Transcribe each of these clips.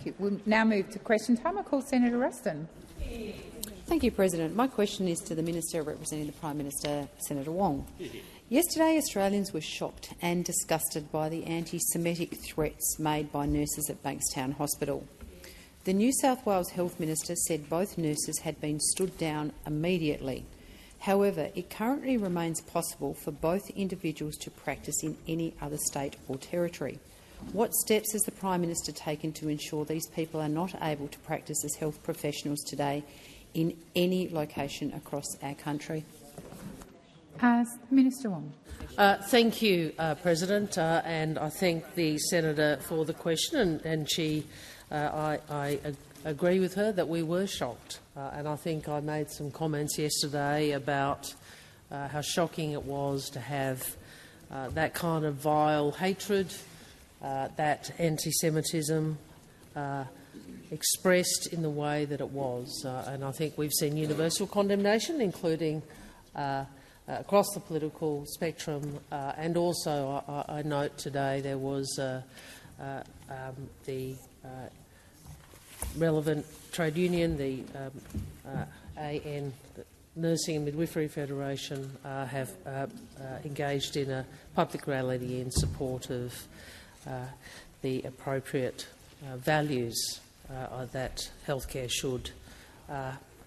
you. We'll now move to question time. I call Senator Ruston. Thank you, President. My question is to the Minister representing the Prime Minister, Senator Wong. Yesterday, Australians were shocked and disgusted by the anti-Semitic threats made by nurses at Bankstown Hospital. The New South Wales Health Minister said both nurses had been stood down immediately. However, it currently remains possible for both individuals to practice in any other state or territory. What steps has the Prime Minister taken to ensure these people are not able to practice as health professionals today in any location across our country? Minister Wong. Thank you, President, and I thank the senator for the question. And I agree with her that we were shocked, and I think I made some comments yesterday about how shocking it was to have that kind of vile hatred, that anti-Semitism expressed in the way that it was. And I think we've seen universal condemnation, including across the political spectrum, and also I note today there was the relevant trade union, the AN, the Nursing and Midwifery Federation, have engaged in a public rally in support of the appropriate values that healthcare should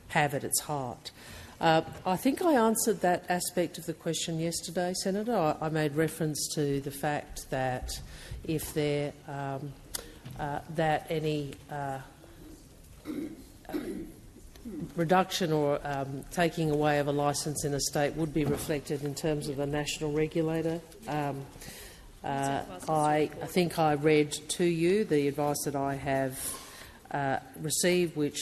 have at its heart. I think I answered that aspect of the question yesterday, Senator. I made reference to the fact that if there that any reduction or taking away of a licence in a state would be reflected in terms of a national regulator. I think I read to you the advice that I have received, which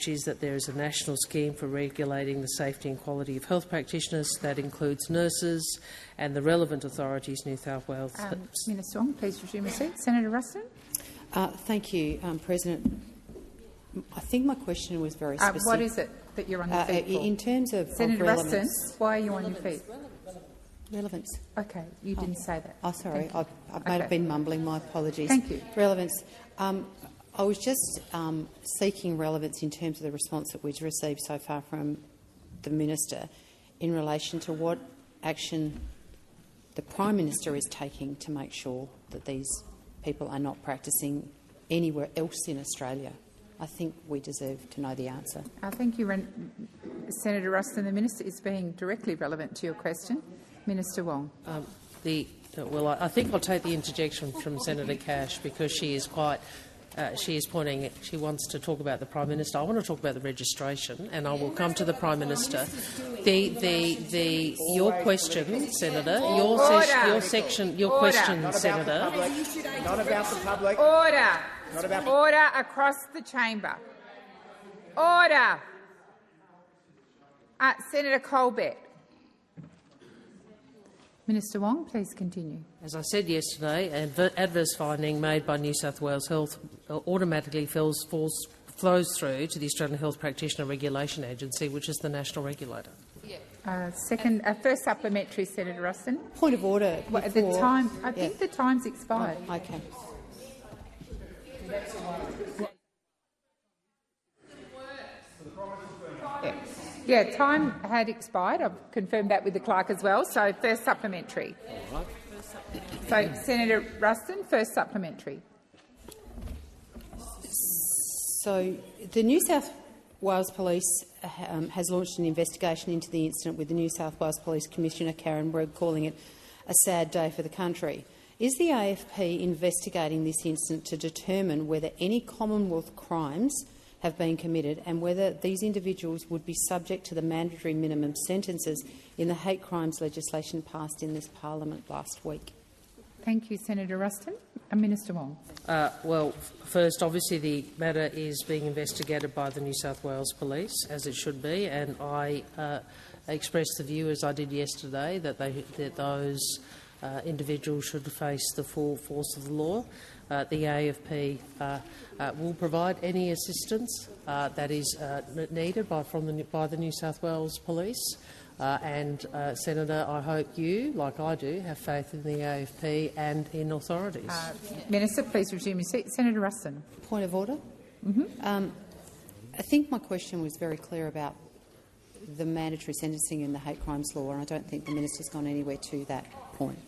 is that there is a national scheme for regulating the safety and quality of health practitioners that includes nurses and the relevant authorities, New South Wales. Minister Wong, please resume your seat. Senator Ruston. Thank you, President. I think my question was very specific. What is it that you're on your feet for? In terms of Senator Ruston, why are you on your feet? Relevance. Okay, you didn't say that. Oh, sorry, I might have been mumbling. My apologies. Thank you. Relevance. I was just seeking relevance in terms of the response that we've received so far from the Minister in relation to what action the Prime Minister is taking to make sure that these people are not practising anywhere else in Australia. I think we deserve to know the answer. Thank you, Senator Ruston. The Minister is being directly relevant to your question. Minister Wong. Well, I think I'll take the interjection from Senator Cash because she is quite. She is pointing. She wants to talk about the Prime Minister. I want to talk about the registration, and I will come to the Prime Minister. Your question, Senator. Your question, Senator. Not about the public. Order. Order across the chamber. Order. Senator Colbeck. Minister Wong, please continue. As I said yesterday, adverse finding made by New South Wales Health automatically flows through to the Australian Health Practitioner Regulation Agency, which is the national regulator. First supplementary, Senator Ruston. Point of order. At the time, I think the time's expired. Oh, okay. Yeah, time had expired. I've confirmed that with the clerk as well. So first supplementary. So Senator Ruston, first supplementary. So the New South Wales Police has launched an investigation into the incident, with the New South Wales Police Commissioner Karen Berg calling it a sad day for the country. Is the AFP investigating this incident to determine whether any Commonwealth crimes have been committed and whether these individuals would be subject to the mandatory minimum sentences in the hate crimes legislation passed in this parliament last week? Thank you, Senator Ruston. Minister Wong. Well, first, obviously the matter is being investigated by the New South Wales Police, as it should be, and I expressed the view, as I did yesterday, that those individuals should face the full force of the law. The AFP will provide any assistance that is needed by the New South Wales Police. Senator, I hope you, like I do, have faith in the AFP and in authorities. Minister, please resume your seat. Senator Ruston. Point of order. I think my question was very clear about the mandatory sentencing in the hate crimes law, and I don't think the minister's gone anywhere to that point.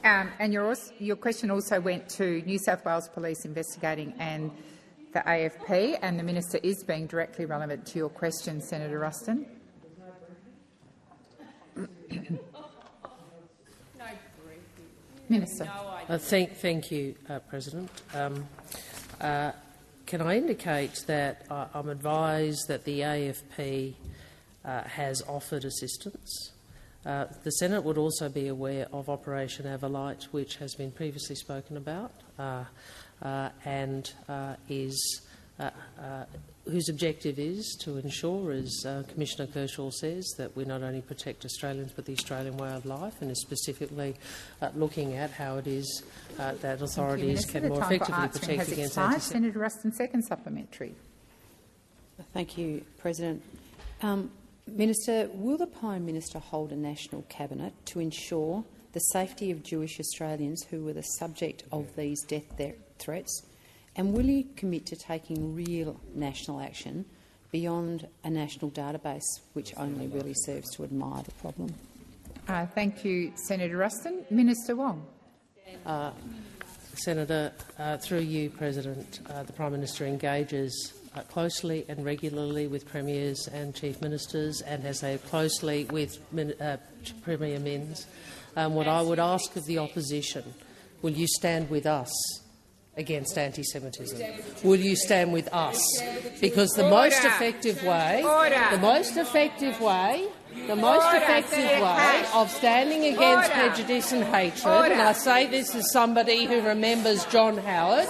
And your question also went to New South Wales Police investigating and the AFP, and the minister is being directly relevant to your question, Senator Ruston. Minister. Thank you, President. Can I indicate that I'm advised that the AFP has offered assistance? The Senate would also be aware of Operation Everlight, which has been previously spoken about, and whose objective is to ensure, as Commissioner Kershaw says, that we not only protect Australians but the Australian way of life, and is specifically looking at how it is that authorities can more effectively protect against anti-Semitism. Senator Ruston, second supplementary. Thank you, President. Minister, will the Prime Minister hold a national cabinet to ensure the safety of Jewish Australians who were the subject of these death threats? And will you commit to taking real national action beyond a national database, which only really serves to admire the problem? Thank you, Senator Ruston. Minister Wong. Senator, through you, President, the Prime Minister engages closely and regularly with premiers and chief ministers, and has closely with Premier Minns. What I would ask of the opposition: will you stand with us against anti-Semitism? Will you stand with us? Because the most effective way of standing against prejudice and hatred, and I say this as somebody who remembers John Howard,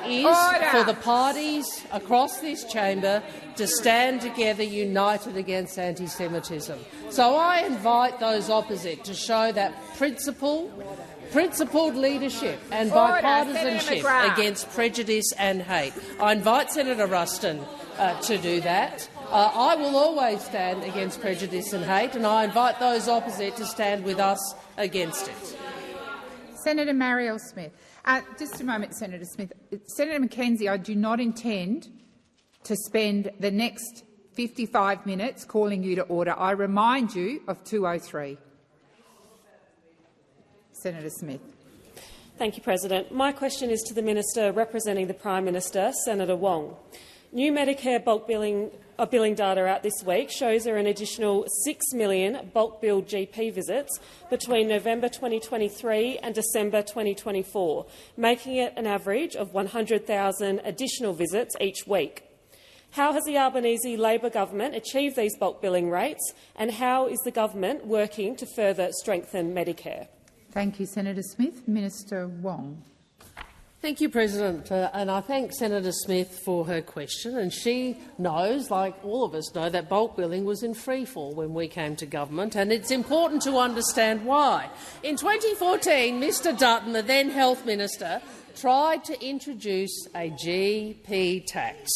is for the parties across this chamber to stand together united against anti-Semitism. So I invite those opposite to show that principled leadership and bipartisanship against prejudice and hate. I invite Senator Ruston to do that. I will always stand against prejudice and hate, and I invite those opposite to stand with us against it. Senator Marielle Smith. Just a moment, Senator Smith. Senator Mackenzie, I do not intend to spend the next 55 minutes calling you to order. I remind you of 203. Senator Smith. Thank you, President. My question is to the Minister representing the Prime Minister, Senator Wong. New Medicare bulk billing data out this week shows there are an additional 6 million bulk billed GP visits between November 2023 and December 2024, making it an average of 100,000 additional visits each week. How has the Albanese Labor government achieved these bulk billing rates, and how is the government working to further strengthen Medicare? Thank you, Senator Smith. Minister Wong. Thank you, President, and I thank Senator Smith for her question. And she knows, like all of us know, that bulk billing was in freefall when we came to government, and it's important to understand why. In 2014, Mr Dutton, the then Health Minister, tried to introduce a GP tax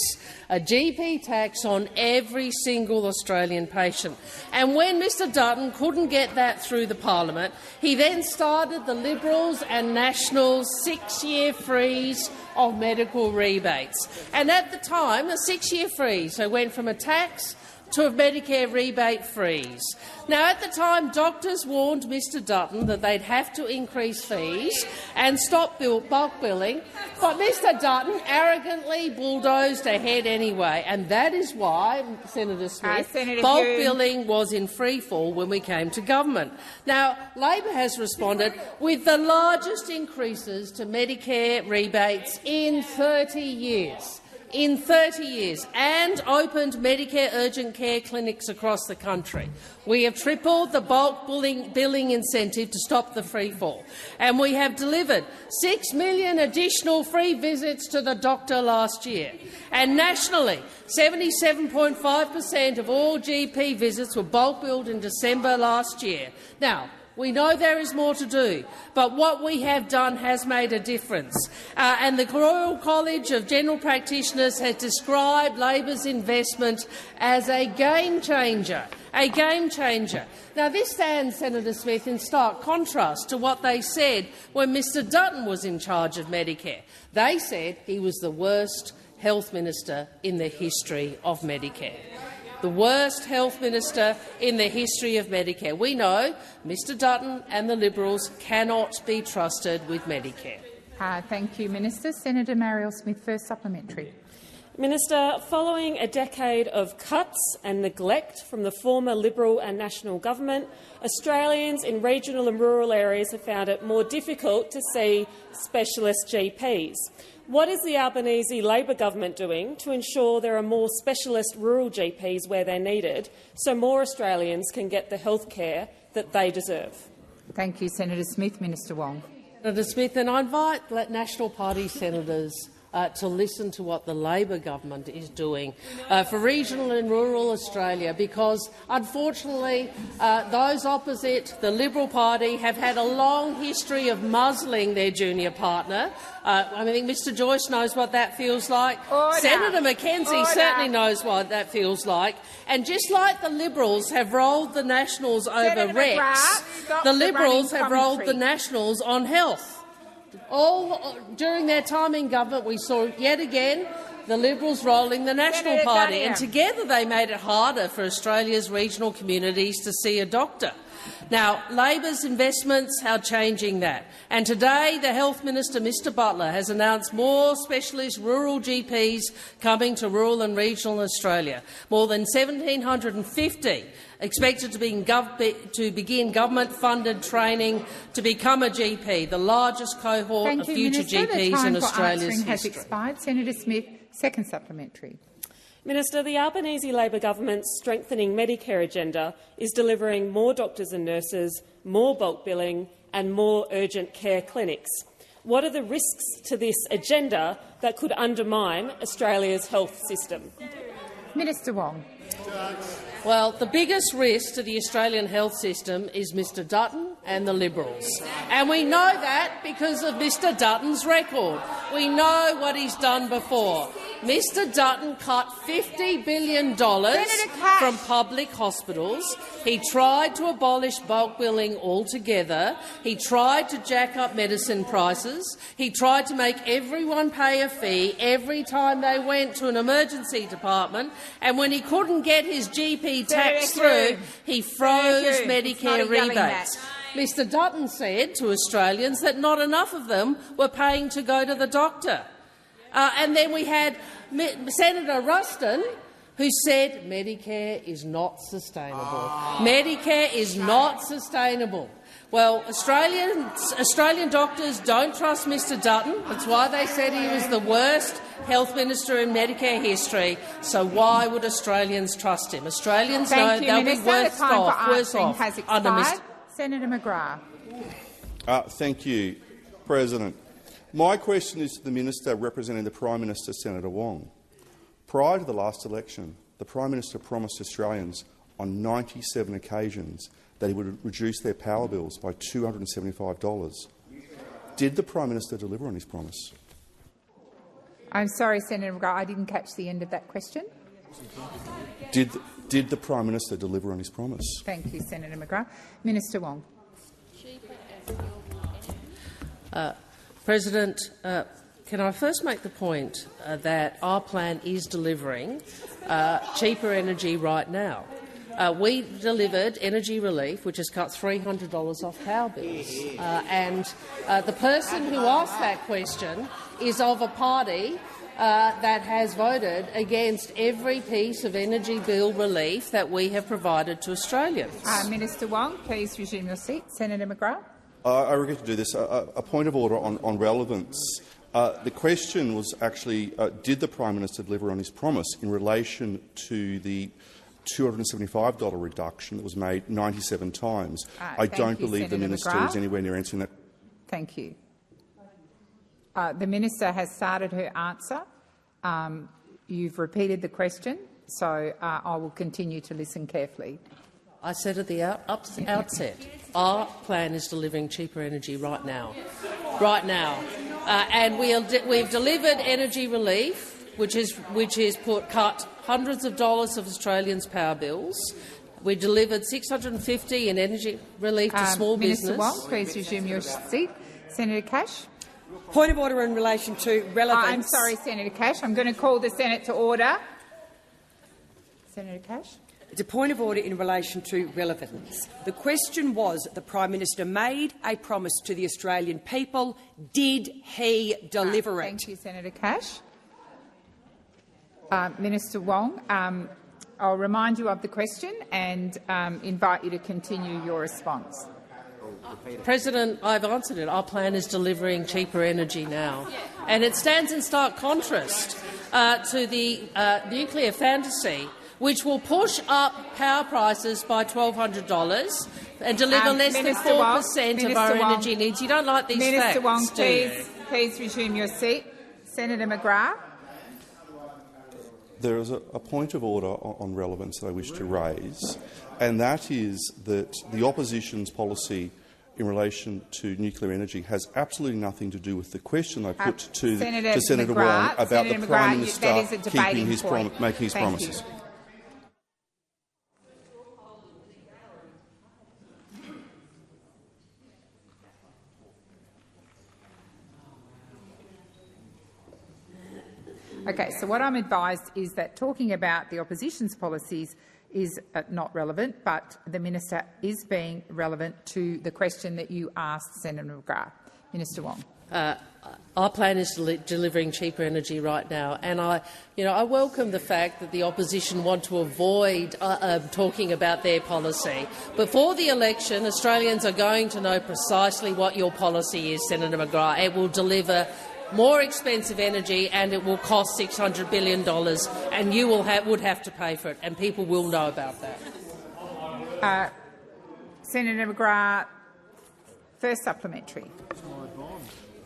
on every single Australian patient. And when Mr Dutton couldn't get that through the parliament, he then started the Liberals and Nationals' 6-year freeze of medical rebates. And at the time, a 6-year freeze, so went from a tax to a Medicare rebate freeze. Now, at the time, doctors warned Mr Dutton that they'd have to increase fees and stop bulk billing, but Mr Dutton arrogantly bulldozed ahead anyway, and that is why, Senator Smith, bulk billing was in freefall when we came to government. Now, Labor has responded with the largest increases to Medicare rebates in 30 years. And opened Medicare urgent care clinics across the country. We have tripled the bulk billing incentive to stop the freefall, and we have delivered 6 million additional free visits to the doctor last year. And nationally, 77.5% of all GP visits were bulk billed in December last year. Now, We know there is more to do, but what we have done has made a difference. And the Royal College of General Practitioners has described Labor's investment as a game changer. A game changer. Now, this stands, Senator Smith, in stark contrast to what they said when Mr Dutton was in charge of Medicare. They said he was the worst health minister in the history of Medicare. The worst health minister in the history of Medicare. We know Mr Dutton and the Liberals cannot be trusted with Medicare. Thank you, Minister. Senator Marielle Smith, first supplementary. Minister, following a decade of cuts and neglect from the former Liberal and National government, Australians in regional and rural areas have found it more difficult to see specialist GPs. What is the Albanese Labor government doing to ensure there are more specialist rural GPs where they're needed so more Australians can get the health care that they deserve? Thank you, Senator Smith. Minister Wong. Senator Smith, and I invite National Party senators to listen to what the Labor government is doing for regional and rural Australia, because unfortunately those opposite the Liberal Party have had a long history of muzzling their junior partner. I think Mr Joyce knows what that feels like. Order. Senator McKenzie certainly knows what that feels like. And just like the Liberals have rolled the Nationals over Rex, the Liberals have rolled the Nationals on health. All during their time in government, we saw yet again the Liberals rolling the National Party, and together they made it harder for Australia's regional communities to see a doctor. Now, Labor's investments are changing that, and today the Health Minister, Mr Butler, has announced more specialist rural GPs coming to rural and regional Australia, more than 1,750 expected to begin government-funded training to become a GP, the largest cohort of future GPs in Australia's history. Has expired. Senator Smith, second supplementary. Minister, the Albanese Labor government's strengthening Medicare agenda is delivering more doctors and nurses, more bulk billing and more urgent care clinics. What are the risks to this agenda that could undermine Australia's health system? Minister Wong. Well, the biggest risk to the Australian health system is Mr Dutton and the Liberals. And we know that because of Mr Dutton's record. We know what he's done before. Mr Dutton cut $50 billion from public hospitals. He tried to abolish bulk billing altogether. He tried to jack up medicine prices. He tried to make everyone pay a fee every time they went to an emergency department. And when he couldn't get his GP tax through, he froze Medicare rebates. Mr Dutton said to Australians that not enough of them were paying to go to the doctor. And then we had Senator Ruston, who said Medicare is not sustainable. Medicare is not sustainable. Well, Australian doctors don't trust Mr Dutton. That's why they said he was the worst health minister in Medicare history. So why would Australians trust him? Australians know they'll be worse off under Mr. Senator McGrath. Thank you, President. My question is to the Minister representing the Prime Minister, Senator Wong. Prior to the last election, the Prime Minister promised Australians on 97 occasions that he would reduce their power bills by $275. Did the Prime Minister deliver on his promise? I'm sorry, Senator McGrath, I didn't catch the end of that question. Did the Prime Minister deliver on his promise? Thank you, Senator McGrath. Minister Wong. President, can I first make the point that our plan is delivering cheaper energy right now. We delivered energy relief, which has cut $300 off power bills. The person who asked that question is of a party that has voted against every piece of energy bill relief that we have provided to Australians. Minister Wong, please resume your seat. Senator McGrath. I regret to do this. A point of order on relevance. The question was actually, did the Prime Minister deliver on his promise in relation to the $275 reduction that was made 97 times? I don't believe the Minister is anywhere near answering that. Thank you. The Minister has started her answer. You've repeated the question, so I will continue to listen carefully. I said at the outset, our plan is delivering cheaper energy right now. And we've delivered energy relief, which has cut hundreds of dollars of Australians' power bills. We delivered $650 in energy relief to small Minister business. Wong, please resume your seat. Senator Cash. Point of order in relation to relevance. I'm sorry, Senator Cash. I'm going to call the Senate to order. Senator Cash. It's a point of order in relation to relevance. The question was, the Prime Minister made a promise to the Australian people. Did he deliver it? Thank you, Senator Cash. Minister Wong, I'll remind you of the question and invite you to continue your response. President, I've answered it. Our plan is delivering cheaper energy now. And it stands in stark contrast to the nuclear fantasy, which will push up power prices by $1,200 and deliver less than 4% of our energy needs. You don't like these facts, Minister Wong, do you? please resume your seat. Senator McGrath. There is a point of order on relevance that I wish to raise, and that is that the opposition's policy in relation to nuclear energy has absolutely nothing to do with the question I put to Senator Wong about the Prime Minister making his promises. Okay, so what I'm advised is that talking about the opposition's policies is not relevant, but the minister is being relevant to the question that you asked, Senator McGrath. Minister Wong. Our plan is delivering cheaper energy right now, and I welcome the fact that the opposition want to avoid talking about their policy. Before the election, Australians are going to know precisely what your policy is, Senator McGrath. It will deliver more expensive energy, and it will cost $600 billion, and you would have to pay for it, and people will know about that. Senator McGrath, first supplementary.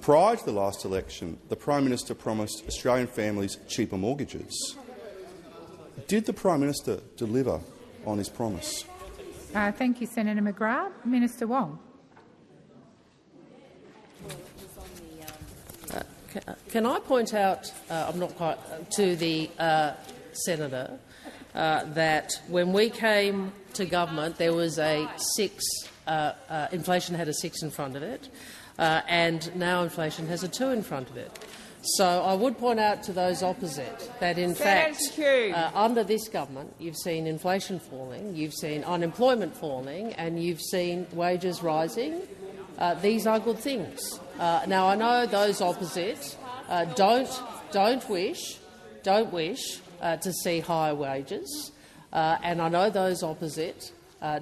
Prior to the last election, the Prime Minister promised Australian families cheaper mortgages. Did the Prime Minister deliver on his promise? Thank you, Senator McGrath. Minister Wong. Can I point out, I'm not quite to the senator, that when we came to government, there was a 6. Inflation had a 6 in front of it, and now inflation has a 2 in front of it. So I would point out to those opposite that, in fact, under this government, you've seen inflation falling, you've seen unemployment falling, and you've seen wages rising. These are good things. Now, I know those opposite don't wish to see higher wages, and I know those opposite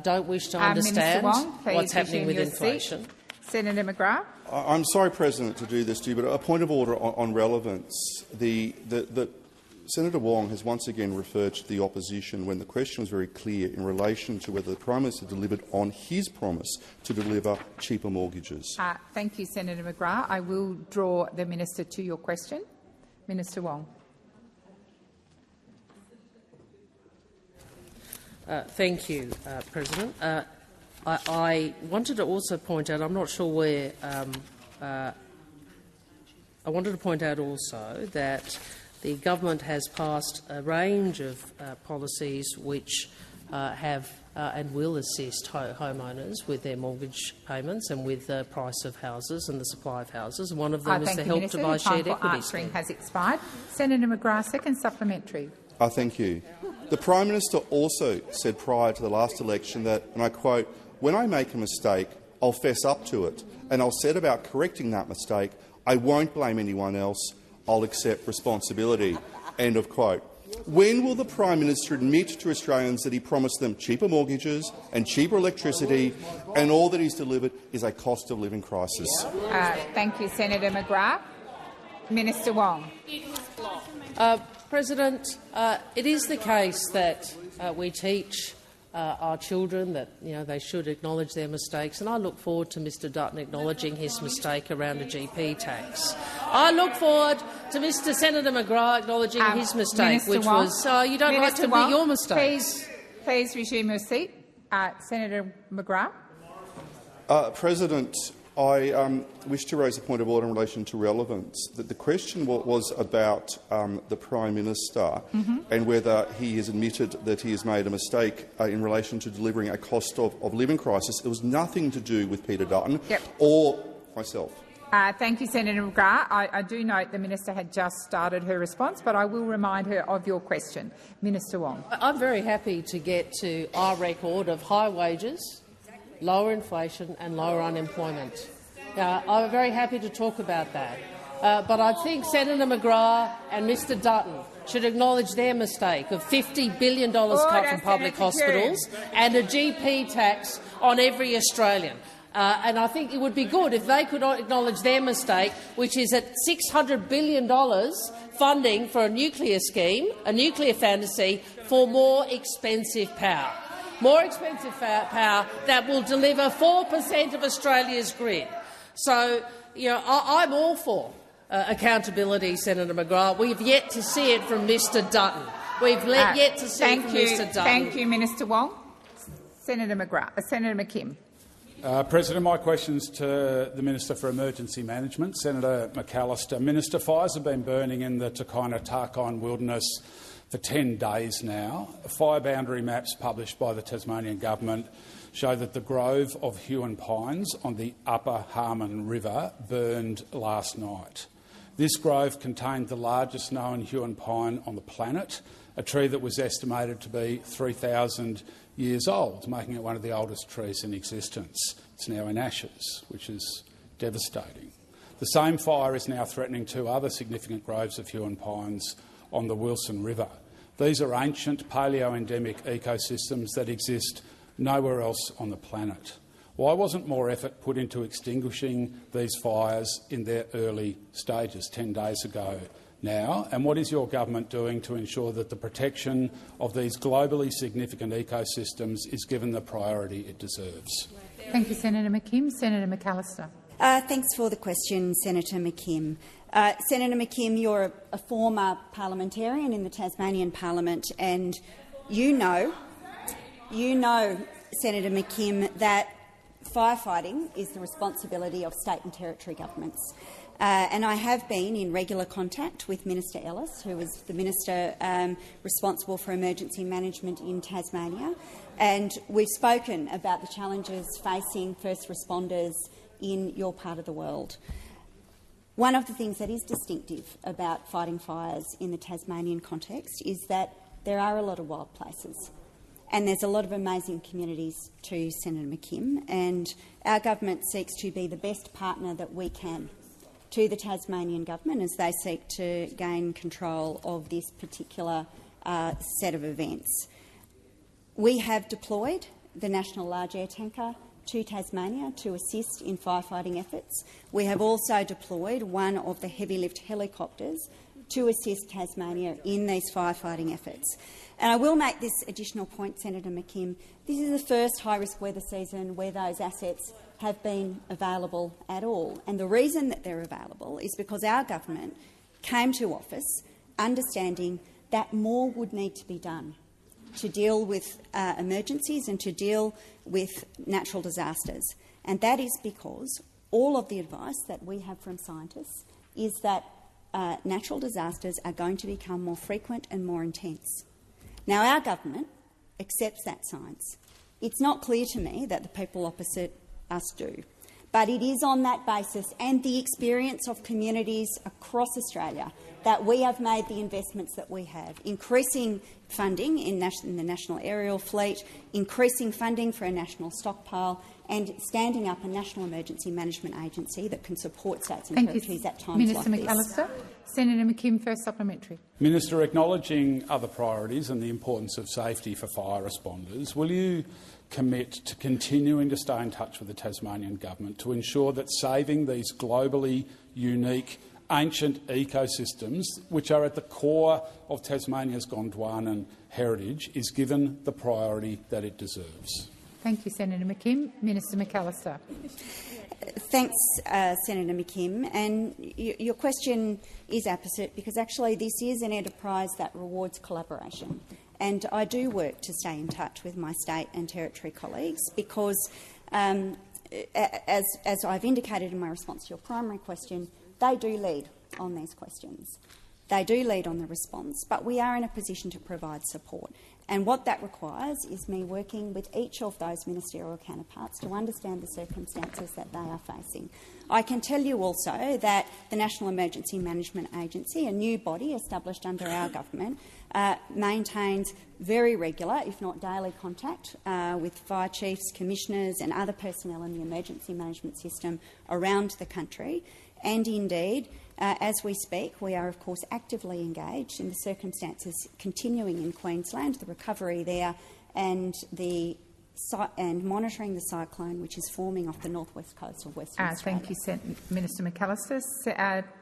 don't wish to understand what's happening with inflation. Senator McGrath. I'm sorry, President, to do this to you, but a point of order on relevance. Senator Wong has once again referred to the opposition when the question was very clear in relation to whether the Prime Minister delivered on his promise to deliver cheaper mortgages. Thank you, Senator McGrath. I will draw the minister to your question. Minister Wong. Thank you, President. I wanted to also point out, I'm not sure where, I wanted to point out also that the government has passed a range of policies which have and will assist homeowners with their mortgage payments and with the price of houses and the supply of houses. One of them is the Help to Buy Shared Equity scheme. Has expired. Senator McGrath, second supplementary. Thank you. The Prime Minister also said prior to the last election that, and I quote, "When I make a mistake, I'll fess up to it, and I'll set about correcting that mistake. I won't blame anyone else. I'll accept responsibility." End of quote. When will the Prime Minister admit to Australians that he promised them cheaper mortgages and cheaper electricity, and all that he's delivered is a cost of living crisis? Thank you, Senator McGrath. Minister Wong. President, it is the case that we teach our children that they should acknowledge their mistakes, and I look forward to Mr Dutton acknowledging his mistake around the GP tax. I look forward to Mr Senator McGrath acknowledging his mistake, Minister which Wong. was you don't like to admit your mistakes. Please resume your seat. Senator McGrath. President, I wish to raise a point of order in relation to relevance. The question was about the Prime Minister and whether he has admitted that he has made a mistake in relation to delivering a cost of living crisis. It was nothing to do with Peter Dutton or myself. Thank you, Senator McGrath. I do note the Minister had just started her response, but I will remind her of your question. Minister Wong. I'm very happy to get to our record of high wages, lower inflation and lower unemployment. I'm very happy to talk about that. But I think Senator McGrath and Mr Dutton should acknowledge their mistake of $50 billion cut from public hospitals and a GP tax on every Australian. And I think it would be good if they could acknowledge their mistake, which is at $600 billion funding for a nuclear scheme, a nuclear fantasy, for more expensive power. More expensive power that will deliver 4% of Australia's grid. So, I'm all for accountability, Senator McGrath. We've yet to see it from Mr Dutton. We've yet to see it from Mr Dutton. Thank you, Minister Wong. Senator McKim. President, my question's to the Minister for Emergency Management, Senator McAllister. Minister, fires have been burning in the Tarkine wilderness for 10 days now. Fire boundary maps published by the Tasmanian Government show that the grove of Huon pines on the Upper Harmon River burned last night. This grove contained the largest known Huon pine on the planet, a tree that was estimated to be 3,000 years old, making it one of the oldest trees in existence. It's now in ashes, which is devastating. The same fire is now threatening two other significant groves of Huon pines on the Wilson River. These are ancient paleo-endemic ecosystems that exist nowhere else on the planet. Why wasn't more effort put into extinguishing these fires in their early stages 10 days ago now? And what is your government doing to ensure that the protection of these globally significant ecosystems is given the priority it deserves? Thank you, Senator McKim. Senator McAllister. Thanks for the question, Senator McKim. Senator McKim, you're a former parliamentarian in the Tasmanian Parliament, and you know, Senator McKim, that firefighting is the responsibility of state and territory governments. And I have been in regular contact with Minister Ellis, who is the Minister responsible for emergency management in Tasmania, and we've spoken about the challenges facing first responders in your part of the world. One of the things that is distinctive about fighting fires in the Tasmanian context is that there are a lot of wild places, and there's a lot of amazing communities too, Senator McKim, and our government seeks to be the best partner that we can to the Tasmanian government as they seek to gain control of this particular set of events. We have deployed the National Large Air Tanker to Tasmania to assist in firefighting efforts. We have also deployed one of the heavy lift helicopters to assist Tasmania in these firefighting efforts. And I will make this additional point, Senator McKim. This is the first high-risk weather season where those assets have been available at all. And the reason that they're available is because our government came to office understanding that more would need to be done to deal with emergencies and to deal with natural disasters. And that is because all of the advice that we have from scientists is that natural disasters are going to become more frequent and more intense. Now, our government accepts that science. It's not clear to me that the people opposite us do, but it is on that basis and the experience of communities across Australia that we have made the investments that we have, increasing funding in the National Aerial Fleet, increasing funding for a national stockpile, and standing up a national emergency management agency that can support states and territories at times Minister like McAllister. this. Senator McKim, first supplementary. Minister, acknowledging other priorities and the importance of safety for fire responders, will you commit to continuing to stay in touch with the Tasmanian Government to ensure that saving these globally unique ancient ecosystems, which are at the core of Tasmania's Gondwanan heritage, is given the priority that it deserves? Thank you, Senator McKim. Minister McAllister. Thanks, Senator McKim. And your question is apposite because actually this is an enterprise that rewards collaboration. and I do work to stay in touch with my state and territory colleagues because, as I've indicated in my response to your primary question, they do lead on these questions. They do lead on the response, but we are in a position to provide support. And what that requires is me working with each of those ministerial counterparts to understand the circumstances that they are facing. I can tell you also that the National Emergency Management Agency, a new body established under our government, maintains very regular, if not daily, contact with fire chiefs, commissioners and other personnel in the emergency management system around the country. And indeed, as we speak, we are of course actively engaged in the circumstances continuing in Queensland, the recovery there and monitoring the cyclone which is forming off the northwest coast of Western Australia. Thank you, Minister McAllister.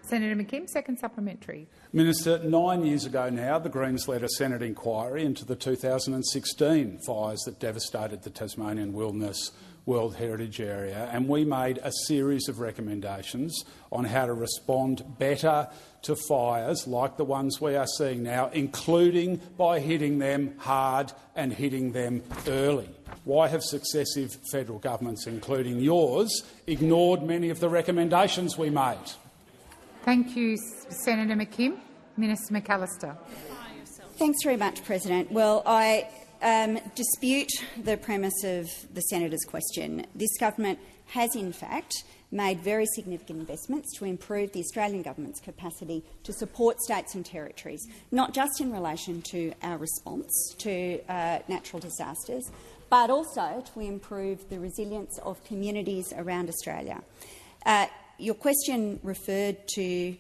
Senator McKim, second supplementary. Minister, 9 years ago now, the Greens led a Senate inquiry into the 2016 fires that devastated the Tasmanian Wilderness World Heritage Area, and we made a series of recommendations on how to respond better to fires like the ones we are seeing now, including by hitting them hard and hitting them early. Why have successive federal governments, including yours, ignored many of the recommendations we made? Thank you, Senator McKim. Minister McAllister. Thanks very much, President. Well, I dispute the premise of the senator's question. This government has, in fact, made very significant investments to improve the Australian government's capacity to support states and territories, not just in relation to our response to natural disasters, but also to improve the resilience of communities around Australia. Your question referred to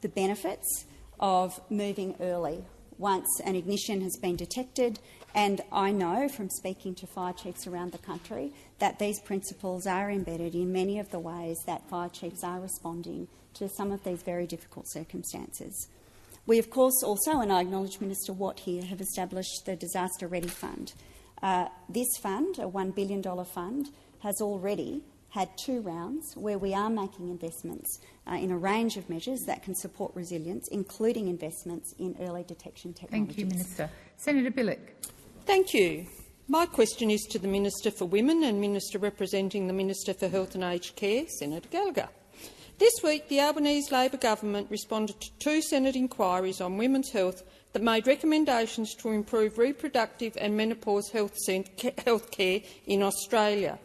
the benefits of moving early once an ignition has been detected, and I know from speaking to fire chiefs around the country that these principles are embedded in many of the ways that fire chiefs are responding to some of these very difficult circumstances. We, of course, also, and I acknowledge Minister Watt here, have established the Disaster Ready Fund. This fund, a $1 billion fund, has already had 2 rounds where we are making investments in a range of measures that can support resilience, including investments in early detection technologies. Thank you, Minister. Senator Bilyk. Thank you. My question is to the Minister for Women and Minister representing the Minister for Health and Aged Care, Senator Gallagher. This week, the Albanese Labor government responded to 2 Senate inquiries on women's health that made recommendations to improve reproductive and menopause health care in Australia.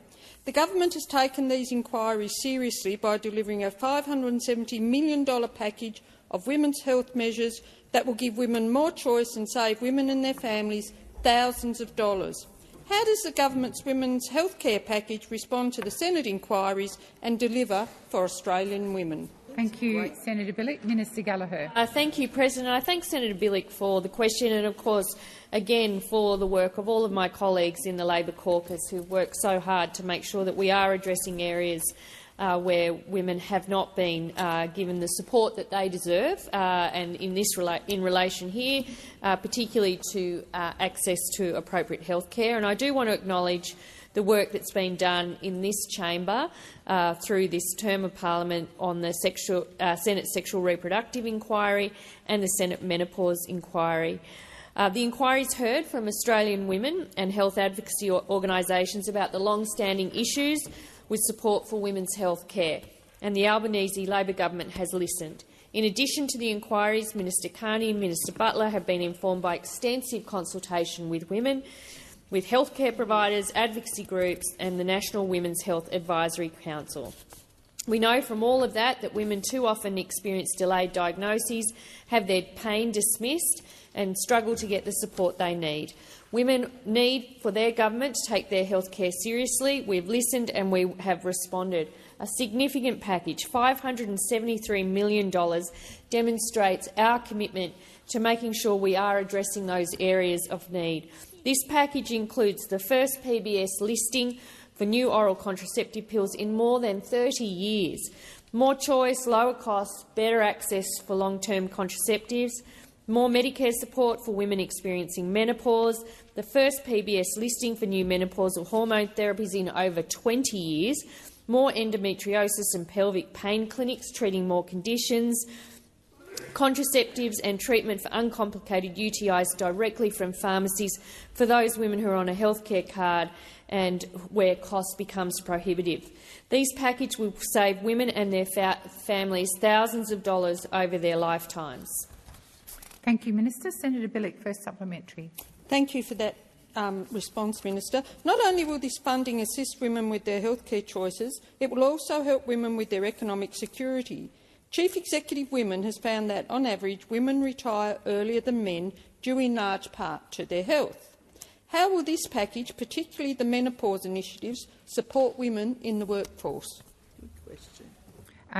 The government has taken these inquiries seriously by delivering a $570 million package of women's health measures that will give women more choice and save women and their families thousands of dollars. How does the government's women's health care package respond to the Senate inquiries and deliver for Australian women? Thank you, Senator Bilyk. Minister Gallagher. Thank you, President. I thank Senator Bilyk for the question and, of course, again for the work of all of my colleagues in the Labor caucus who worked so hard to make sure that we are addressing areas where women have not been given the support that they deserve, and in relation here, particularly to access to appropriate health care. And I do want to acknowledge the work that's been done in this chamber through this term of parliament on the Senate Sexual Reproductive Inquiry and the Senate Menopause Inquiry. The inquiries heard from Australian women and health advocacy organisations about the long-standing issues with support for women's health care, and the Albanese Labor government has listened. In addition to the inquiries, Minister Carney and Minister Butler have been informed by extensive consultation with women, with healthcare providers, advocacy groups and the National Women's Health Advisory Council. We know from all of that women too often experience delayed diagnoses, have their pain dismissed and struggle to get the support they need. Women need for their government to take their health care seriously. We've listened and we have responded. A significant package, $573 million, demonstrates our commitment to making sure we are addressing those areas of need. This package includes the first PBS listing for new oral contraceptive pills in more than 30 years, more choice, lower costs, better access for long-term contraceptives, more Medicare support for women experiencing menopause, the first PBS listing for new menopausal hormone therapies in over 20 years, more endometriosis and pelvic pain clinics treating more conditions, contraceptives and treatment for uncomplicated UTIs directly from pharmacies for those women who are on a healthcare card and where cost becomes prohibitive. These packages will save women and their families thousands of dollars over their lifetimes. Thank you, Minister. Senator Bilyk, first supplementary. Thank you for that response, Minister. Not only will this funding assist women with their healthcare choices, it will also help women with their economic security. Chief Executive Women has found that, on average, women retire earlier than men due in large part to their health. How will this package, particularly the menopause initiatives, support women in the workforce? Good question.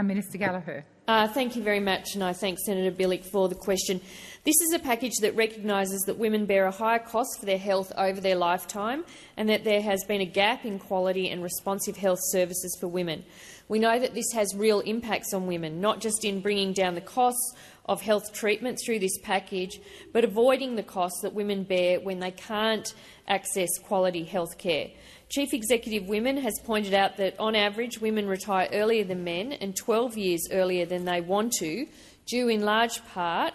Minister Gallagher. Thank you very much, and I thank Senator Bilyk for the question. This is a package that recognises that women bear a higher cost for their health over their lifetime and that there has been a gap in quality and responsive health services for women. We know that this has real impacts on women, not just in bringing down the costs of health treatment through this package, but avoiding the costs that women bear when they can't access quality health care. Chief Executive Women has pointed out that, on average, women retire earlier than men and 12 years earlier than they want to, due in large part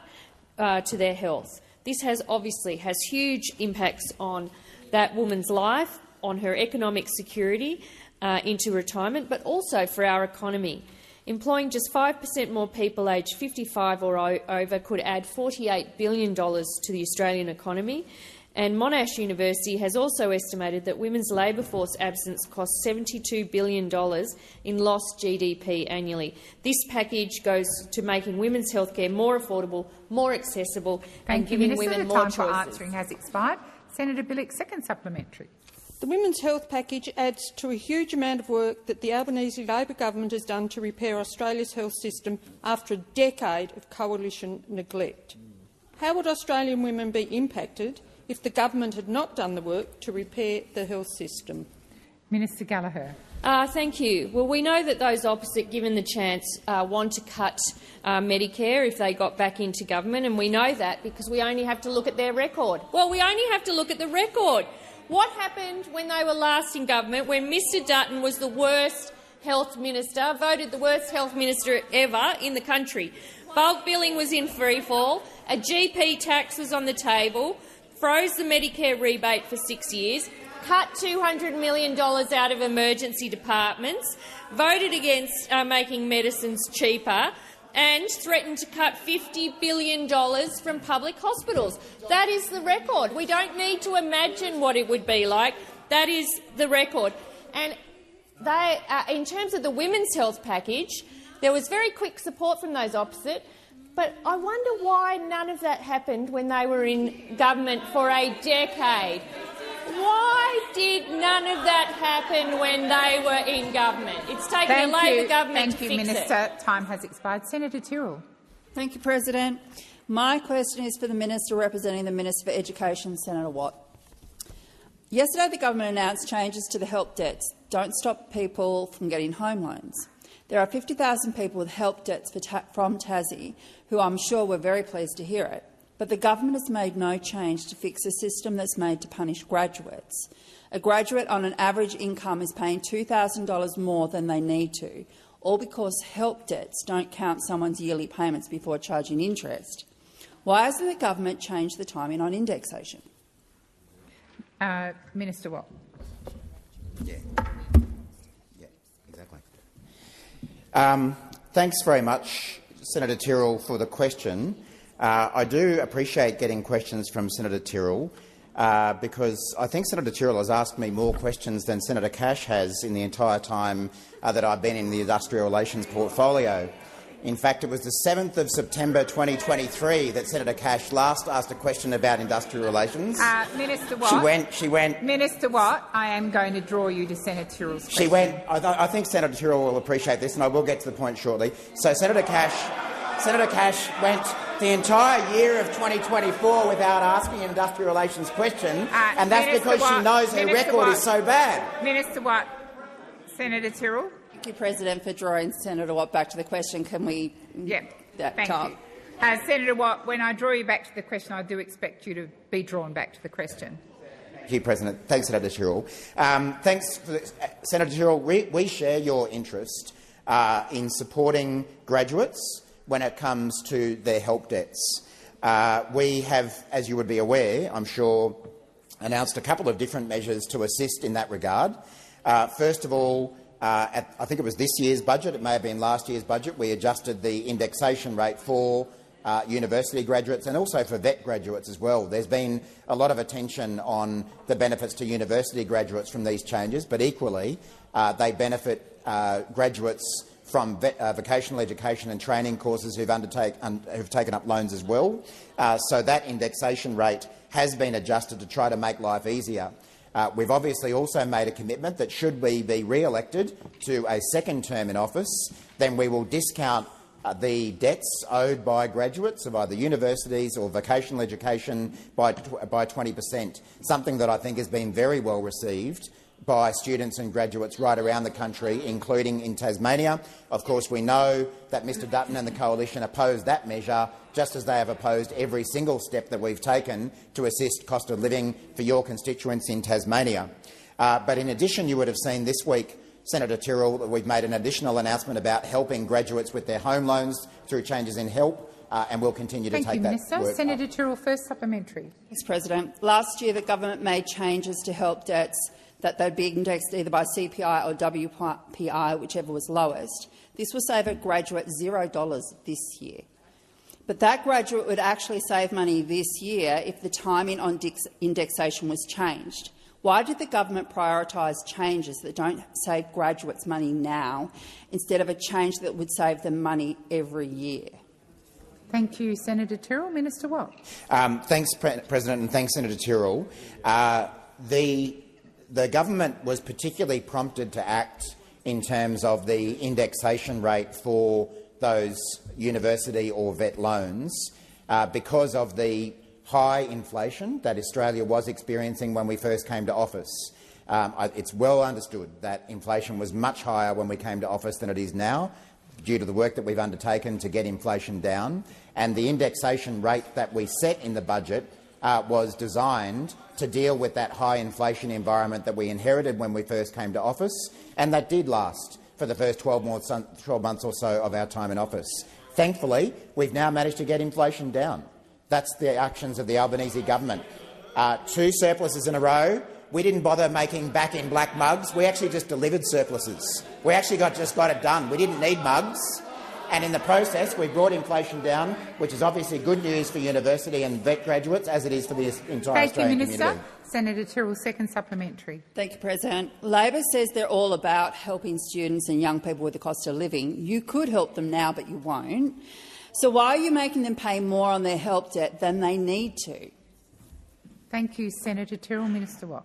to their health. This obviously has huge impacts on that woman's life, on her economic security into retirement, but also for our economy. Employing just 5% more people aged 55 or over could add $48 billion to the Australian economy. And Monash University has also estimated that women's labour force absence costs $72 billion in lost GDP annually. This package goes to making women's healthcare more affordable, more accessible and giving women more choices. The time for answering has expired. Senator Bilyk, second supplementary. The Women's Health Package adds to a huge amount of work that the Albanese Labor government has done to repair Australia's health system after a decade of coalition neglect. How would Australian women be impacted if the government had not done the work to repair the health system? Minister Gallagher. Thank you. Well, we know that those opposite, given the chance, want to cut Medicare if they got back into government, and we know that because we only have to look at their record. Well, we only have to look at the record. What happened when they were last in government, when Mr Dutton was the worst health minister, voted the worst health minister ever in the country? Bulk billing was in freefall, a GP tax was on the table, froze the Medicare rebate for 6 years, cut $200 million out of emergency departments, voted against making medicines cheaper, and threatened to cut $50 billion from public hospitals. That is the record. We don't need to imagine what it would be like. That is the record. And they, in terms of the women's health package, there was very quick support from those opposite, but I wonder why none of that happened when they were in government for a decade. Why did none of that happen when they were in government? It's taken a Labor government to fix it. Thank you, Minister. Time has expired. Senator Tyrrell. Thank you, President. My question is for the Minister representing the Minister for Education, Senator Watt. Yesterday, the government announced changes to the help debts don't stop people from getting home loans. There are 50,000 people with help debts from Tassie who I'm sure were very pleased to hear it. But the government has made no change to fix a system that's made to punish graduates. A graduate on an average income is paying $2,000 more than they need to, all because help debts don't count someone's yearly payments before charging interest. Why hasn't the government changed the timing on indexation? Minister Watt. Yeah, exactly. Thanks very much, Senator Tyrrell, for the question. I do appreciate getting questions from Senator Tyrrell because I think Senator Tyrrell has asked me more questions than Senator Cash has in the entire time that I've been in the industrial relations portfolio. In fact, it was the 7th of September 2023 that Senator Cash last asked a question about industrial relations. Minister Watt. She went. Minister Watt, I am going to draw you to Senator Tyrrell's question. She went. I think Senator Tyrrell will appreciate this, and I will get to the point shortly. So Senator Cash went the entire year of 2024 without asking an industrial relations question, and that's Minister because Watt, she knows her Minister record Watt, is so bad. Minister Watt. Senator Tyrrell. Thank you, President, for drawing Senator Watt back to the question. Can we... Thank you. Senator Watt, when I draw you back to the question, I do expect you to be drawn back to the question. Thank you, President. Thanks, Senator Tyrrell. Thanks, Senator Tyrrell. We share your interest in supporting graduates. when it comes to their help debts. We have, as you would be aware, I'm sure, announced a couple of different measures to assist in that regard. First of all, I think it was this year's budget, it may have been last year's budget, we adjusted the indexation rate for university graduates and also for VET graduates as well. There's been a lot of attention on the benefits to university graduates from these changes, but equally they benefit graduates from vocational education and training courses who've taken up loans as well. So that indexation rate has been adjusted to try to make life easier. We've obviously also made a commitment that should we be re-elected to a second term in office, then we will discount the debts owed by graduates of either universities or vocational education by 20%, something that I think has been very well received by students and graduates right around the country, including in Tasmania. Of course, we know that Mr Dutton and the Coalition opposed that measure, just as they have opposed every single step that we've taken to assist cost of living for your constituents in Tasmania. But in addition, you would have seen this week, Senator Tyrrell, that we've made an additional announcement about helping graduates with their home loans through changes in HELP, and we'll continue to take that work. Thank you, Minister. Senator Tyrrell, first supplementary. Mr President, last year the government made changes to help debts that they'd be indexed either by CPI or WPI, whichever was lowest. This will save a graduate $0 this year. But that graduate would actually save money this year if the timing on indexation was changed. Why did the government prioritise changes that don't save graduates money now instead of a change that would save them money every year? Thank you, Senator Tyrrell. Minister Watt. Thanks, President, and thanks, Senator Tyrrell. The government was particularly prompted to act in terms of the indexation rate for those university or VET loans because of the high inflation that Australia was experiencing when we first came to office. It's well understood that inflation was much higher when we came to office than it is now, due to the work that we've undertaken to get inflation down, and the indexation rate that we set in the budget was designed to deal with that high inflation environment that we inherited when we first came to office, and that did last for the first 12 months or so of our time in office. Thankfully, we've now managed to get inflation down. That's the actions of the Albanese government. 2 surpluses in a row. We didn't bother making back-in-black mugs. We actually just delivered surpluses. We actually just got it done. We didn't need mugs. And in the process, we brought inflation down, which is obviously good news for university and VET graduates, as it is for the entire Australian community. Thank you, Minister. Senator Tyrrell, second supplementary. Thank you, President. Labor says they're all about helping students and young people with the cost of living. You could help them now, but you won't. So why are you making them pay more on their help debt than they need to? Thank you, Senator Tyrrell. Minister Watt.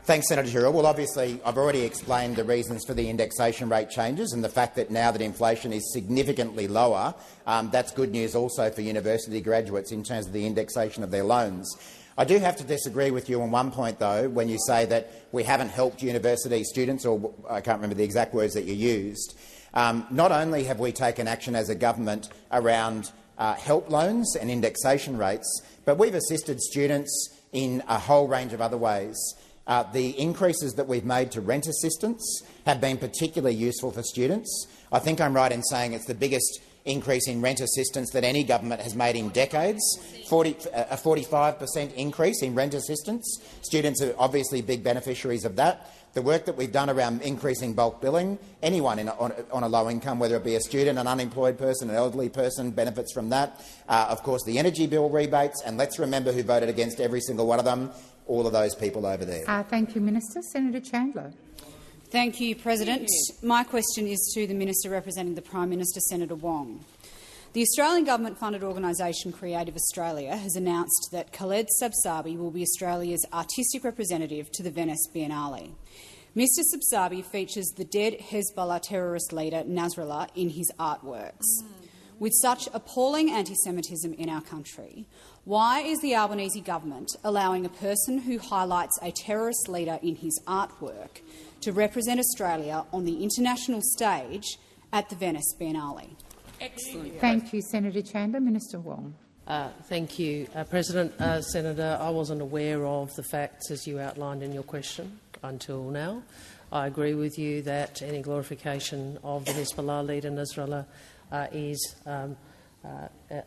Thanks, Senator Tyrrell. Well, obviously, I've already explained the reasons for the indexation rate changes and the fact that now that inflation is significantly lower, that's good news also for university graduates in terms of the indexation of their loans. I do have to disagree with you on one point, though, when you say that we haven't helped university students, or I can't remember the exact words that you used. Not only have we taken action as a government around help loans and indexation rates, but we've assisted students in a whole range of other ways. The increases that we've made to rent assistance have been particularly useful for students. I think I'm right in saying it's the biggest increase in rent assistance that any government has made in decades, a 45% increase in rent assistance. Students are obviously big beneficiaries of that. The work that we've done around increasing bulk billing, anyone on a low income, whether it be a student, an unemployed person, an elderly person, benefits from that. Of course, the energy bill rebates, and let's remember who voted against every single one of them, all of those people over there. Thank you, Minister. Senator Chandler. Thank you, President. My question is to the Minister representing the Prime Minister, Senator Wong. The Australian government-funded organisation Creative Australia has announced that Khaled Sabsabi will be Australia's artistic representative to the Venice Biennale. Mr Sabsabi features the dead Hezbollah terrorist leader Nasrallah in his artworks. With such appalling anti-Semitism in our country, why is the Albanese government allowing a person who highlights a terrorist leader in his artwork to represent Australia on the international stage at the Venice Biennale? Excellent. Thank you, Senator Chandler. Minister Wong. Thank you, President. Senator, I wasn't aware of the facts as you outlined in your question until now. I agree with you that any glorification of the Hezbollah leader Nasrallah is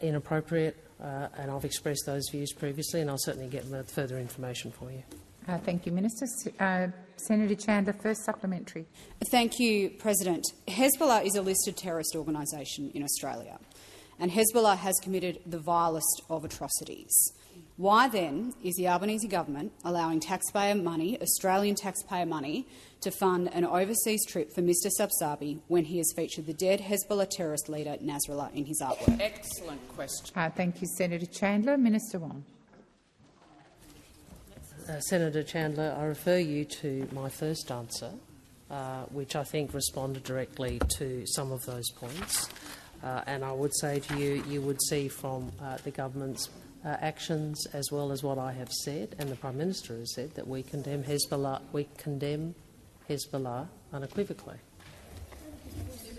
inappropriate, and I've expressed those views previously, and I'll certainly get further information for you. Thank you, Minister. Senator Chandler, first supplementary. Thank you, President. Hezbollah is a listed terrorist organisation in Australia, and Hezbollah has committed the vilest of atrocities. Why then is the Albanese government allowing taxpayer money, Australian taxpayer money, to fund an overseas trip for Mr Sabsabi when he has featured the dead Hezbollah terrorist leader Nasrallah in his artwork? Excellent question. Thank you, Senator Chandler. Minister Wong. Senator Chandler, I refer you to my first answer, which I think responded directly to some of those points. And I would say to you, you would see from the government's actions, as well as what I have said, and the Prime Minister has said, that we condemn Hezbollah. We condemn Hezbollah unequivocally.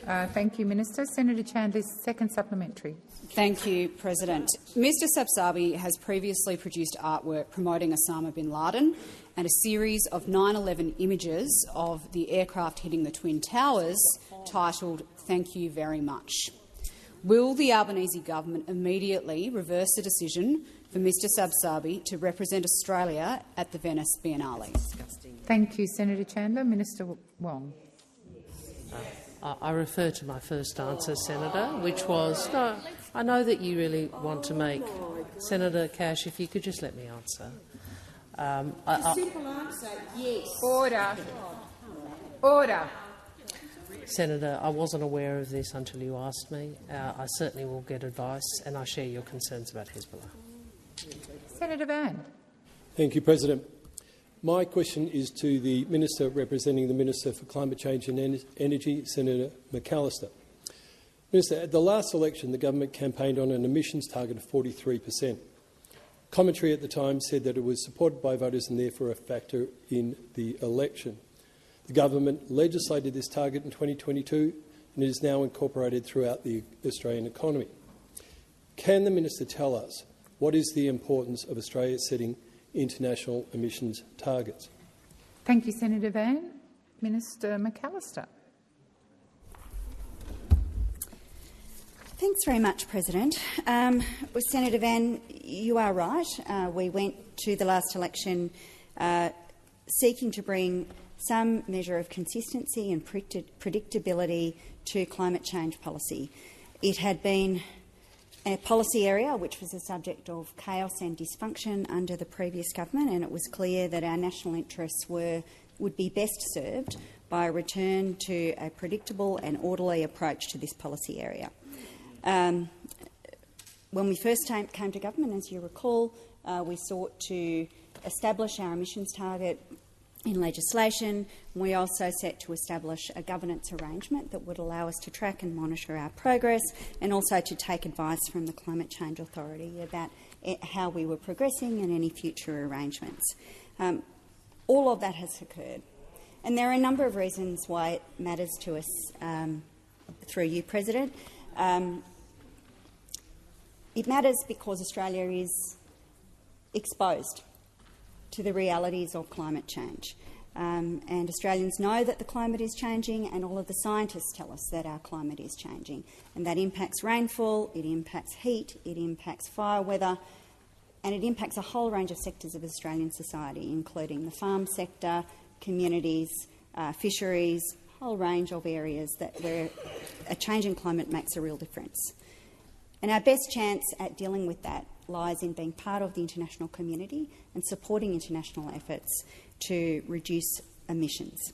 Thank you, Minister. Senator Chandler's second supplementary. Thank you, President. Mr Sabsabi has previously produced artwork promoting Osama bin Laden and a series of 9/11 images of the aircraft hitting the Twin Towers titled "Thank You Very Much." Will the Albanese government immediately reverse the decision for Mr Sabsabi to represent Australia at the Venice Biennale? Thank you, Senator Chandler. Minister Wong. I refer to my first answer, Senator, which was no. I know that you really want to make Senator Cash. If you could just let me answer. Simple answer: yes. Order. Order. Senator, I wasn't aware of this until you asked me. I certainly will get advice, and I share your concerns about Hezbollah. Senator Van. Thank you, President. My question is to the Minister representing the Minister for Climate Change and Energy, Senator McAllister. Minister, at the last election, the government campaigned on an emissions target of 43%. Commentary at the time said that it was supported by voters and therefore a factor in the election. The government legislated this target in 2022 and it is now incorporated throughout the Australian economy. Can the Minister tell us what is the importance of Australia setting international emissions targets? Thank you, Senator Van. Minister McAllister. Thanks very much, President. Senator Van, you are right. We went to the last election seeking to bring some measure of consistency and predictability to climate change policy. It had been a policy area which was a subject of chaos and dysfunction under the previous government, and it was clear that our national interests would be best served by a return to a predictable and orderly approach to this policy area. When we first came to government, as you recall, we sought to establish our emissions target in legislation. We also set to establish a governance arrangement that would allow us to track and monitor our progress and also to take advice from the Climate Change Authority about how we were progressing and any future arrangements. All of that has occurred. And there are a number of reasons why it matters to us, through you, President. It matters because Australia is exposed to the realities of climate change. And Australians know that the climate is changing, and all of the scientists tell us that our climate is changing. And that impacts rainfall, it impacts heat, it impacts fire weather, and it impacts a whole range of sectors of Australian society, including the farm sector, communities, fisheries, a whole range of areas where a changing climate makes a real difference. And our best chance at dealing with that lies in being part of the international community and supporting international efforts to reduce emissions.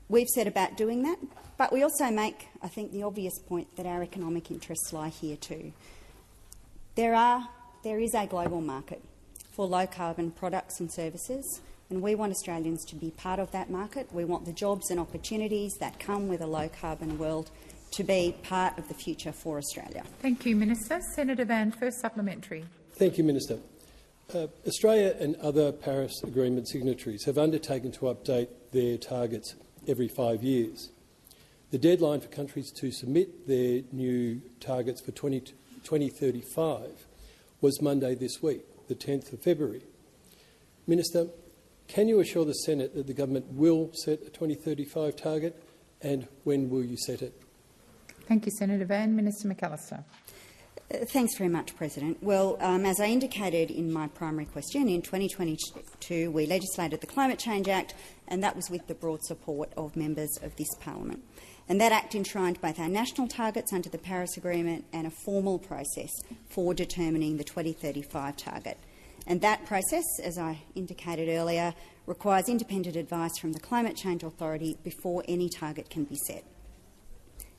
We've set about doing that, but we also make, I think, the obvious point that our economic interests lie here too. There is a global market for low-carbon products and services, and we want Australians to be part of that market. We want the jobs and opportunities that come with a low-carbon world to be part of the future for Australia. Thank you, Minister. Senator Van, first supplementary. Thank you, Minister. Australia and other Paris Agreement signatories have undertaken to update their targets every 5 years. The deadline for countries to submit their new targets for 2035 was Monday this week, the 10th of February. Minister, can you assure the Senate that the government will set a 2035 target, and when will you set it? Thank you, Senator Van. Minister McAllister. Thanks very much, President. Well, as I indicated in my primary question, in 2022 we legislated the Climate Change Act, and that was with the broad support of members of this parliament. And that Act enshrined both our national targets under the Paris Agreement and a formal process for determining the 2035 target. And that process, as I indicated earlier, requires independent advice from the Climate Change Authority before any target can be set.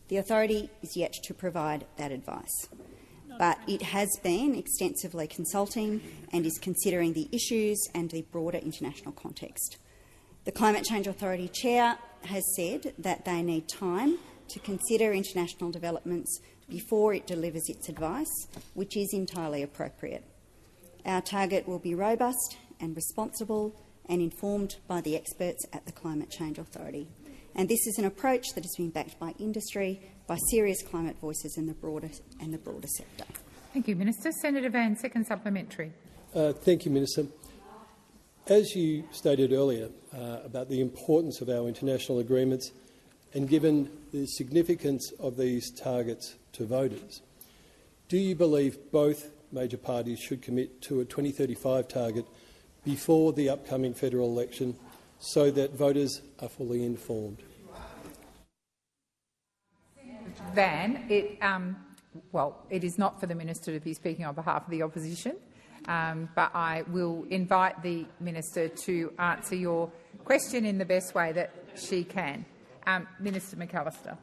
The authority is yet to provide that advice, but it has been extensively consulting and is considering the issues and the broader international context. The Climate Change Authority Chair has said that they need time to consider international developments before it delivers its advice, which is entirely appropriate. Our target will be robust and responsible and informed by the experts at the Climate Change Authority. And this is an approach that has been backed by industry, by serious climate voices in the broader sector. Thank you, Minister. Senator Van, second supplementary. Thank you, Minister. As you stated earlier about the importance of our international agreements and given the significance of these targets to voters, do you believe both major parties should commit to a 2035 target before the upcoming federal election so that voters are fully informed? Van, it is not for the minister to be speaking on behalf of the opposition, but I will invite the minister to answer your question in the best way that she can. Minister McAllister.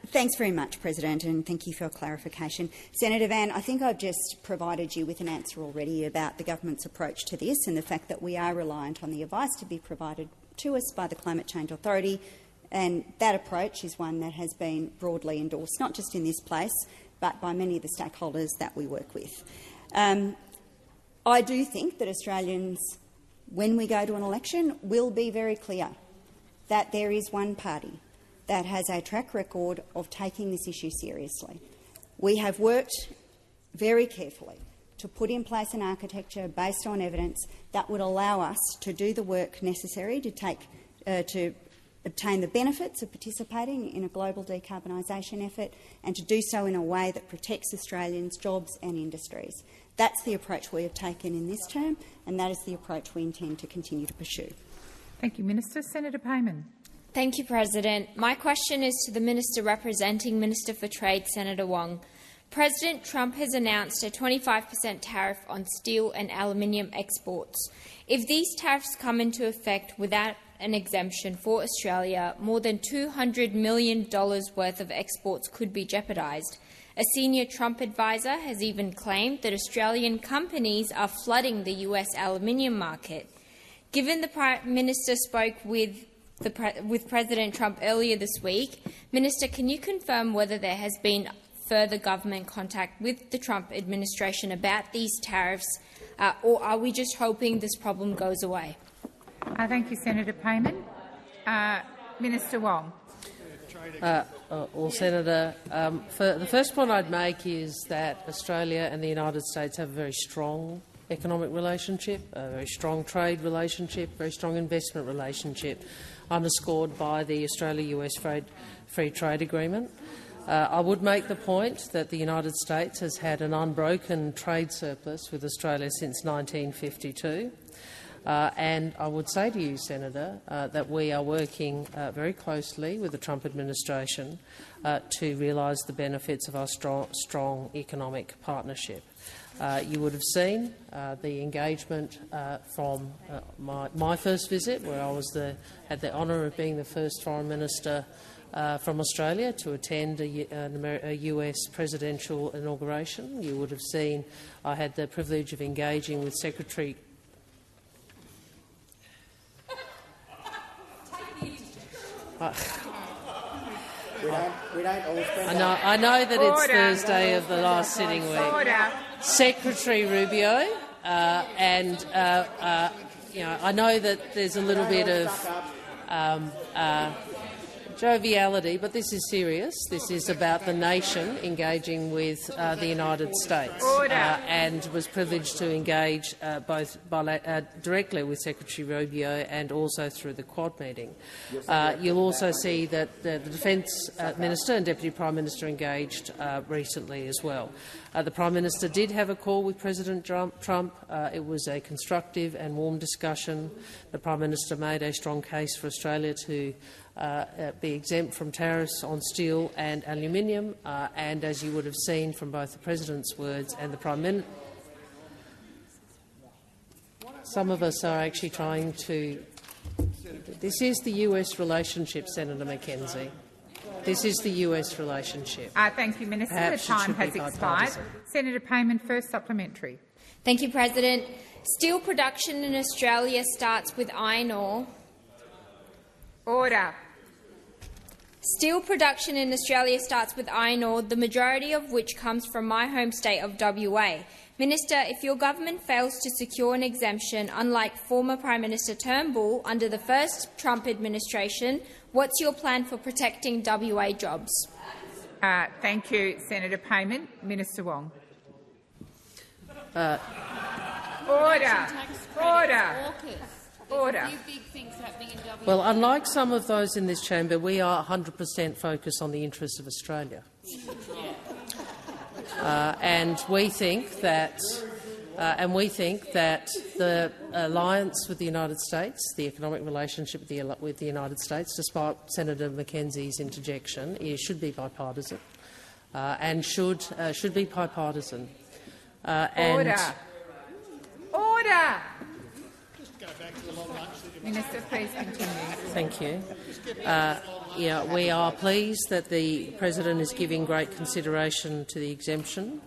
Thanks very much, President, and thank you for your clarification. Senator Van, I think I've just provided you with an answer already about the government's approach to this and the fact that we are reliant on the advice to be provided to us by the Climate Change Authority, and that approach is one that has been broadly endorsed, not just in this place, but by many of the stakeholders that we work with. I do think that Australians, when we go to an election, will be very clear that there is one party that has a track record of taking this issue seriously. We have worked very carefully to put in place an architecture based on evidence that would allow us to do the work necessary to obtain the benefits of participating in a global decarbonisation effort and to do so in a way that protects Australians' jobs and industries. That's the approach we have taken in this term, and that is the approach we intend to continue to pursue. Thank you, Minister. Senator Payman. Thank you, President. My question is to the Minister representing Minister for Trade, Senator Wong. President Trump has announced a 25% tariff on steel and aluminium exports. If these tariffs come into effect without an exemption for Australia, more than $200 million worth of exports could be jeopardised. A senior Trump advisor has even claimed that Australian companies are flooding the US aluminium market. Given the Prime Minister spoke with President Trump earlier this week, Minister, can you confirm whether there has been further government contact with the Trump administration about these tariffs, or are we just hoping this problem goes away? Thank you, Senator Payman. Minister Wong. Senator, the first point I'd make is that Australia and the United States have a very strong economic relationship, a very strong trade relationship, a very strong investment relationship, underscored by the Australia-US Free Trade Agreement. I would make the point that the United States has had an unbroken trade surplus with Australia since 1952. And I would say to you, Senator, that we are working very closely with the Trump administration to realise the benefits of our strong economic partnership. You would have seen the engagement from my first visit, where I had the honour of being the first Foreign Minister from Australia to attend a US presidential inauguration. You would have seen I had the privilege of engaging with Secretary I know that it's Thursday of the last sitting week. Secretary Rubio, and I know that there's a little bit of joviality, but this is serious. This is about the nation engaging with the United States, and was privileged to engage both directly with Secretary Rubio and also through the Quad meeting. You'll also see that the Defence Minister and Deputy Prime Minister engaged recently as well. The Prime Minister did have a call with President Trump. It was a constructive and warm discussion. The Prime Minister made a strong case for Australia to be exempt from tariffs on steel and aluminium, and as you would have seen from both the President's words and the Prime Minister, some of us are actually trying to. This is the US relationship, Senator McKenzie. This is the US relationship. Thank you, Minister. Perhaps the time has expired. Senator Payman, first supplementary. Thank you, President. Steel production in Australia starts with iron ore. Order. Steel production in Australia starts with iron ore, the majority of which comes from my home state of WA. Minister, if your government fails to secure an exemption, unlike former Prime Minister Turnbull under the first Trump administration, what's your plan for protecting WA jobs? Thank you, Senator Payman. Minister Wong. Order. Order. Order. Well, unlike some of those in this chamber, we are 100% focused on the interests of Australia. And we think that the alliance with the United States, the economic relationship with the United States, despite Senator McKenzie's interjection, should be bipartisan and should be bipartisan. Order. Order. Minister, please continue. Thank you. We are pleased that the President is giving great consideration to the exemption.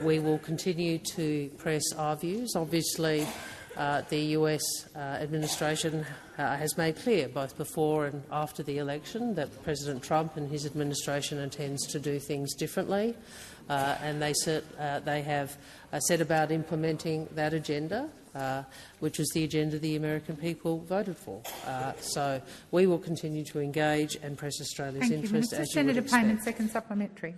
We will continue to press our views. Obviously, the US administration has made clear, both before and after the election, that President Trump and his administration intends to do things differently, and they have set about implementing that agenda, which was the agenda the American people voted for. So we will continue to engage and press Australia's interest. As you would expect. Senator Payman, second supplementary.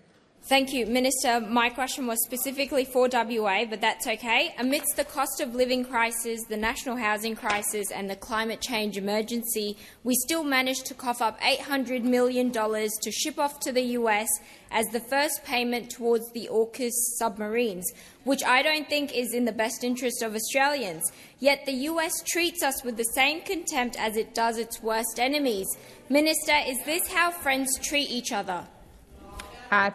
Thank you, Minister. My question was specifically for WA, but that's okay. Amidst the cost of living crisis, the national housing crisis and the climate change emergency, we still managed to cough up $800 million to ship off to the US as the first payment towards the AUKUS submarines, which I don't think is in the best interest of Australians. Yet the US treats us with the same contempt as it does its worst enemies. Minister, is this how friends treat each other?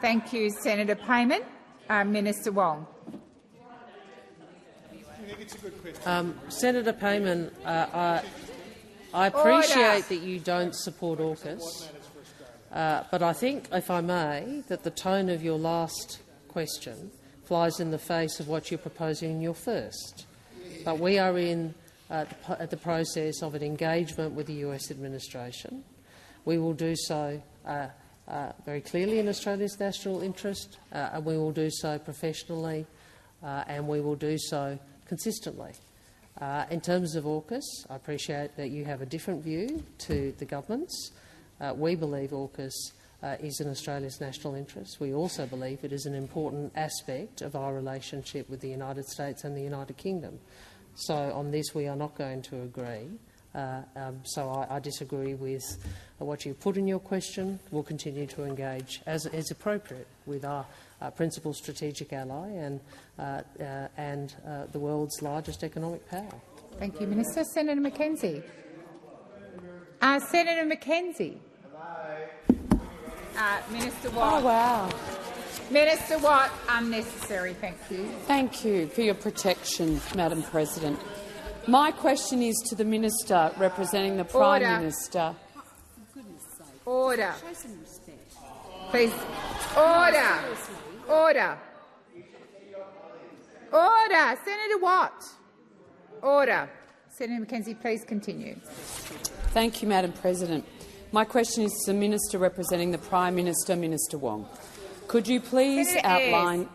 Thank you, Senator Payman. Minister Wong. Senator Payman, I appreciate that you don't support AUKUS, but I think, if I may, that the tone of your last question flies in the face of what you're proposing in your first. But we are in the process of an engagement with the US administration. We will do so very clearly in Australia's national interest, and we will do so professionally, and we will do so consistently. In terms of AUKUS, I appreciate that you have a different view to the government's. We believe AUKUS is in Australia's national interest. We also believe it is an important aspect of our relationship with the United States and the United Kingdom. So on this we are not going to agree. So I disagree with what you put in your question. We'll continue to engage, as is appropriate, with our principal strategic ally and the world's largest economic power. Thank you, Minister. Senator McKenzie. Senator McKenzie. Minister Watt. Oh, wow. Minister Watt, unnecessary. Thank you. Thank you for your protection, Madam President. My question is to the Minister representing the Prime Minister. Order. Please. Order. Order. Order. Senator Watt. Order. Senator McKenzie, please continue. Thank you, Madam President. My question is to the Minister representing the Prime Minister, Minister Wong. Could you please outline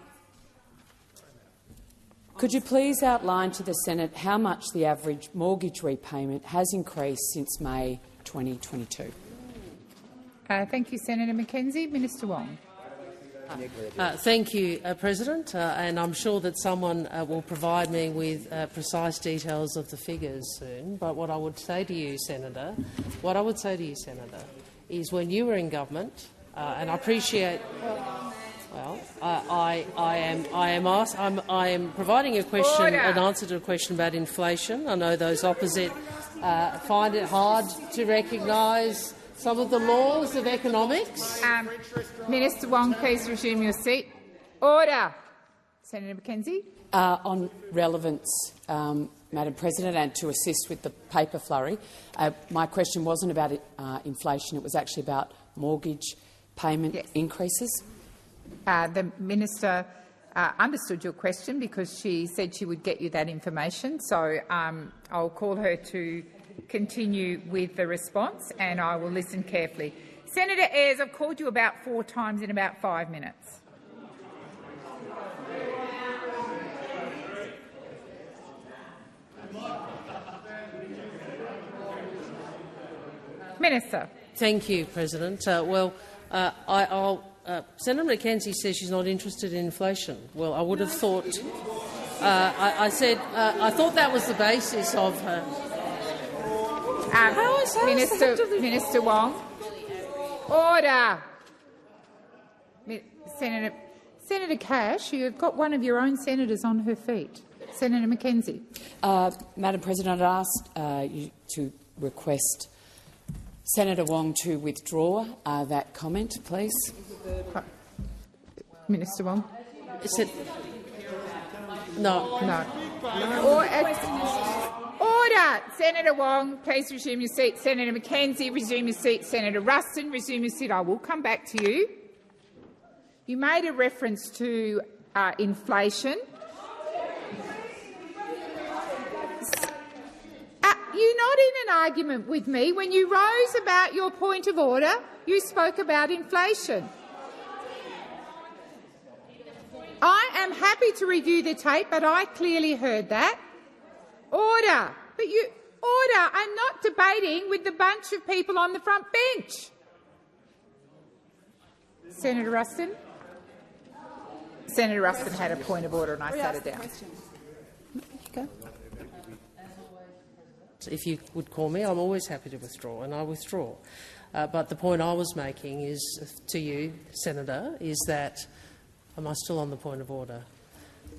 to the Senate how much the average mortgage repayment has increased since May 2022? Thank you, Senator Mackenzie. Minister Wong. Thank you, President, and I'm sure that someone will provide me with precise details of the figures soon. But what I would say to you, Senator, is when you were in government, and I appreciate. Well, I am providing a question, an answer to a question about inflation. I know those opposite find it hard to recognise some of the laws of economics. Minister Wong, please resume your seat. Order. Senator Mackenzie. On relevance, Madam President, and to assist with the paper flurry, my question wasn't about inflation. It was actually about mortgage payment increases. The minister understood your question because she said she would get you that information. So I'll call her to continue with the response, and I will listen carefully. Senator Ayres, I've called you about 4 times in about 5 minutes. Minister. Thank you, President. Senator Mackenzie says she's not interested in inflation. Well, I would have thought. I thought that was the basis of her. Minister Wong. Order. Senator Cash, you've got one of your own senators on her feet. Senator Mackenzie. Madam President, I'd asked you to request Senator Wong to withdraw that comment, please. Minister Wong. No. Order. Senator Wong, please resume your seat. Senator Mackenzie, resume your seat. Senator Ruston, resume your seat. I will come back to you. You made a reference to inflation. You're not in an argument with me. When you rose about your point of order, you spoke about inflation. I am happy to review the tape, but I clearly heard that. Order. Order. I'm not debating with the bunch of people on the front bench. Senator Ruston. Senator Ruston had a point of order and I sat it down. If you would call me, I'm always happy to withdraw, and I withdraw. But the point I was making is to you, Senator, is that am I still on the point of order?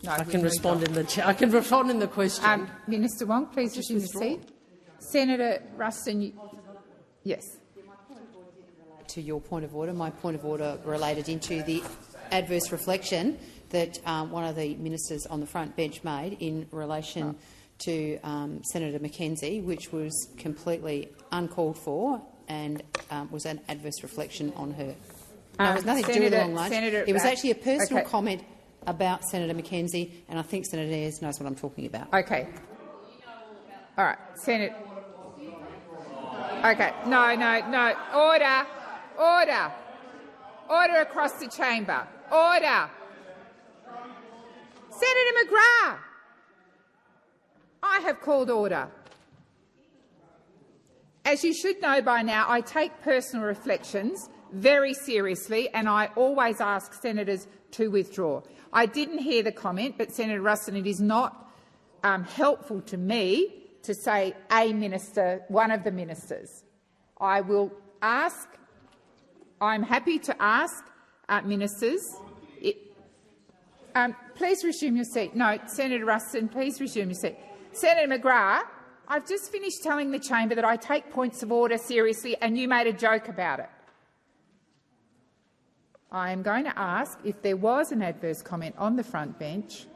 No, I can respond in the question. Minister Wong, please resume your seat. Senator Ruston, yes. To your point of order, my point of order related into the adverse reflection that one of the ministers on the front bench made in relation to Senator Mackenzie, which was completely uncalled for and was an adverse reflection on her. No, it was nothing to do with long lunch. It was actually a personal comment about Senator Mackenzie, and I think Senator Ayres knows what I'm talking about. Okay. All right. Senator. Okay. No. Order. Order. Order across the chamber. Order. Senator McGrath. I have called order. As you should know by now, I take personal reflections very seriously, and I always ask senators to withdraw. I didn't hear the comment, but Senator Ruston, it is not helpful to me to say a minister, one of the ministers. I will ask. I'm happy to ask ministers. Please resume your seat. No, Senator Ruston, please resume your seat. Senator McGrath, I've just finished telling the chamber that I take points of order seriously, and you made a joke about it. I am going to ask if there was an adverse comment on the front bench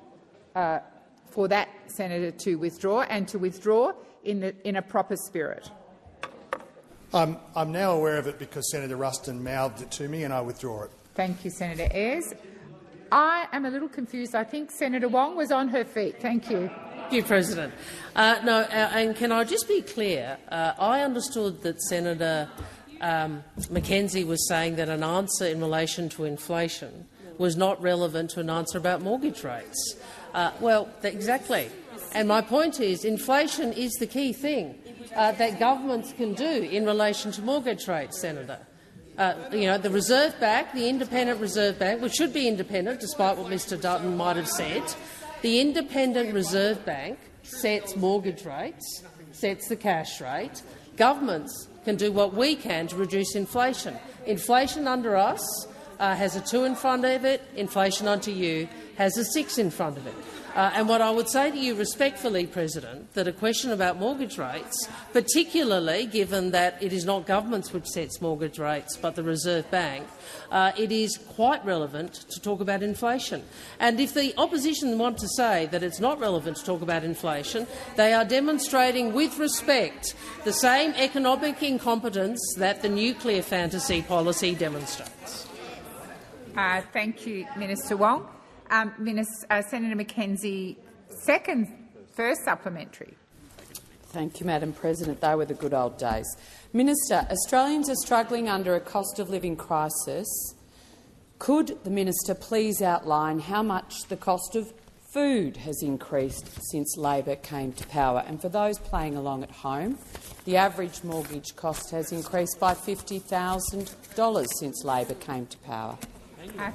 for that senator to withdraw, and to withdraw in a proper spirit. I'm now aware of it because Senator Ruston mouthed it to me, and I withdraw it. Thank you, Senator Ayres. I am a little confused. I think Senator Wong was on her feet. Thank you. Thank you, President. And can I just be clear? I understood that Senator Mackenzie was saying that an answer in relation to inflation was not relevant to an answer about mortgage rates. Exactly. And my point is inflation is the key thing that governments can do in relation to mortgage rates, Senator. the Reserve Bank, the independent Reserve Bank, which should be independent despite what Mr Dutton might have said, the independent Reserve Bank sets mortgage rates, sets the cash rate. Governments can do what we can to reduce inflation. Inflation under us has a 2 in front of it. Inflation under you has a 6 in front of it. And what I would say to you respectfully, President, that a question about mortgage rates, particularly given that it is not governments which sets mortgage rates but the Reserve Bank, it is quite relevant to talk about inflation. And if the opposition want to say that it's not relevant to talk about inflation, they are demonstrating with respect the same economic incompetence that the nuclear fantasy policy demonstrates. Thank you, Minister Wong. Senator McKenzie, first supplementary. Thank you, Madam President. They were the good old days. Minister, Australians are struggling under a cost of living crisis. Could the minister please outline how much the cost of food has increased since Labor came to power? And for those playing along at home, the average mortgage cost has increased by $50,000 since Labor came to power.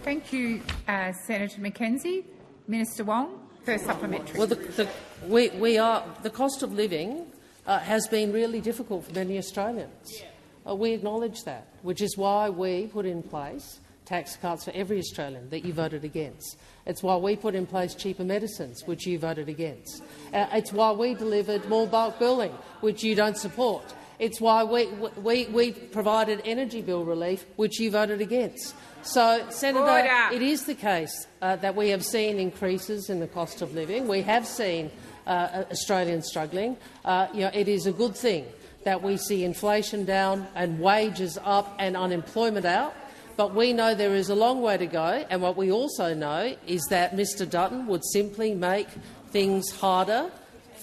Thank you, Senator McKenzie. Minister Wong, first supplementary. Well, the cost of living has been really difficult for many Australians. We acknowledge that, which is why we put in place tax cuts for every Australian that you voted against. It's why we put in place cheaper medicines, which you voted against. It's why we delivered more bulk billing, which you don't support. It's why we provided energy bill relief, which you voted against. So, Senator, it is the case that we have seen increases in the cost of living. We have seen Australians struggling. It is a good thing that we see inflation down and wages up and unemployment out. But we know there is a long way to go, and what we also know is that Mr Dutton would simply make things harder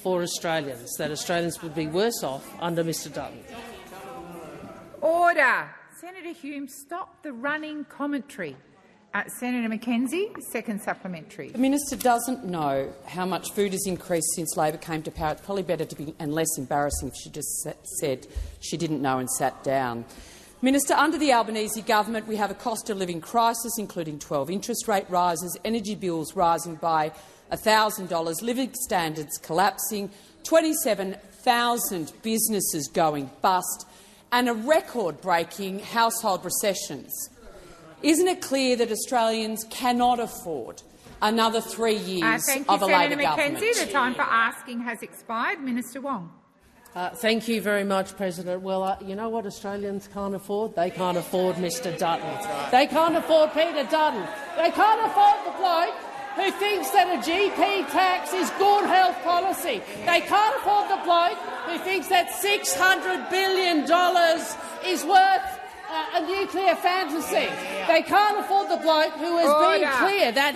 for Australians, that Australians would be worse off under Mr Dutton. Order. Senator Hume, stop the running commentary. Senator McKenzie, second supplementary. The minister doesn't know how much food has increased since Labor came to power. It's probably better to be, and less embarrassing if she just said she didn't know and sat down. Minister, under the Albanese government we have a cost of living crisis, including 12 interest rate rises, energy bills rising by $1,000, living standards collapsing, 27,000 businesses going bust, and a record-breaking household recessions. Isn't it clear that Australians cannot afford another 3 years of a Labor government? Thank you, Senator McKenzie. The time for asking has expired. Minister Wong. Thank you very much, President. Well, you know what Australians can't afford? They can't afford Mr Dutton. They can't afford Peter Dutton. They can't afford the bloke who thinks that a GP tax is good health policy. They can't afford the bloke who thinks that $600 billion is worth a nuclear fantasy. They can't afford the bloke who has been clear that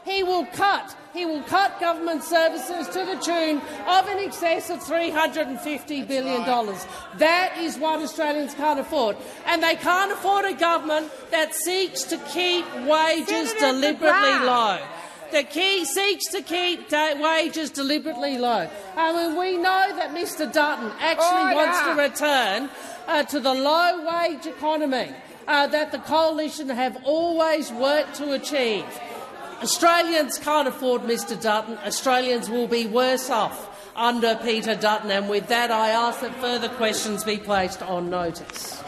he will cut government services to the tune of in excess of $350 billion. That is what Australians can't afford. And they can't afford a government that seeks to keep wages deliberately low. Seeks to keep wages deliberately low. I mean, we know that Mr Dutton actually wants to return to the low-wage economy that the coalition have always worked to achieve. Australians can't afford Mr Dutton. Australians will be worse off under Peter Dutton. And with that, I ask that further questions be placed on notice.